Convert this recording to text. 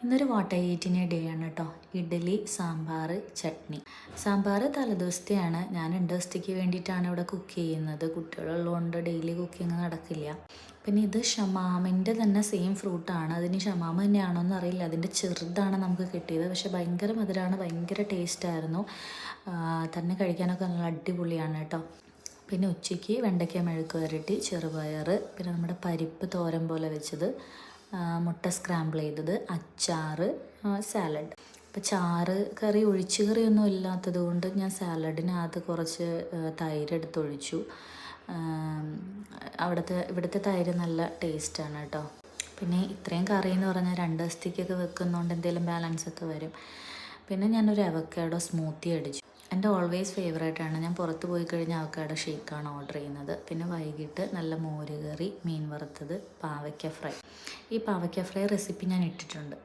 ഇന്നൊരു what I ഏറ്റിന് day ആണ് കേട്ടോ. ഇഡ്ഡലി, സാമ്പാർ, ചട്നി. സാമ്പാർ തലേദിവസത്തെയാണ്. ഞാൻ 2 ദിവസത്തേക്ക് വേണ്ടിയിട്ടാണ് ഇവിടെ കുക്ക് ചെയ്യുന്നത്. കുട്ടികളുള്ളതുകൊണ്ട് ഡെയിലി കുക്കിംഗ് നടക്കില്ല. പിന്നെ ഇത് ഷമാമിൻ്റെ തന്നെ സെയിം ഫ്രൂട്ടാണ്. അതിന് ഷമാമ് തന്നെയാണോ എന്ന് അറിയില്ല. അതിൻ്റെ ചെറുതാണ് നമുക്ക് കിട്ടിയത്. പക്ഷെ ഭയങ്കര മധുരമാണ്, ഭയങ്കര ടേസ്റ്റായിരുന്നു. തന്നെ കഴിക്കാനൊക്കെ നല്ല അടിപൊളിയാണ് കേട്ടോ. പിന്നെ ഉച്ചയ്ക്ക് വെണ്ടയ്ക്ക മെഴുക്ക് വരട്ടി, ചെറുപയർ, പിന്നെ നമ്മുടെ പരിപ്പ് തോരൻ പോലെ വെച്ചത്, മുട്ട സ്ക്രാമ്പിൾ ചെയ്തത്, അച്ചാർ, സാലഡ്. ഇപ്പോൾ ചാറ് കറി ഒഴിച്ച് കറിയൊന്നും ഇല്ലാത്തത് കൊണ്ട് ഞാൻ സാലഡിനകത്ത് കുറച്ച് തൈര് എടുത്തൊഴിച്ചു. ഇവിടുത്തെ തൈര് നല്ല ടേസ്റ്റാണ് കേട്ടോ. പിന്നെ ഇത്രയും കറി എന്ന് പറഞ്ഞാൽ 2 ദിവസത്തേക്കൊക്കെ വെക്കുന്നതുകൊണ്ട് എന്തെങ്കിലും ബാലൻസ് ഒക്കെ വരും. പിന്നെ ഞാനൊരു അവക്കാഡോ സ്മൂത്തി അടിച്ചു. എൻ്റെ ഓൾവേസ് ഫേവറേറ്റാണ്. ഞാൻ പുറത്ത് പോയി കഴിഞ്ഞാൽ അവക്കാഡോ ഷേക്കാണ് ഓർഡർ ചെയ്യുന്നത്. പിന്നെ വൈകിട്ട് നല്ല മോര് കറി, മീൻ വറുത്തത്, പാവയ്ക്ക ഫ്രൈ. ഈ പാവയ്ക്ക ഫ്രൈ റെസിപ്പി ഞാൻ ഇട്ടിട്ടുണ്ട്.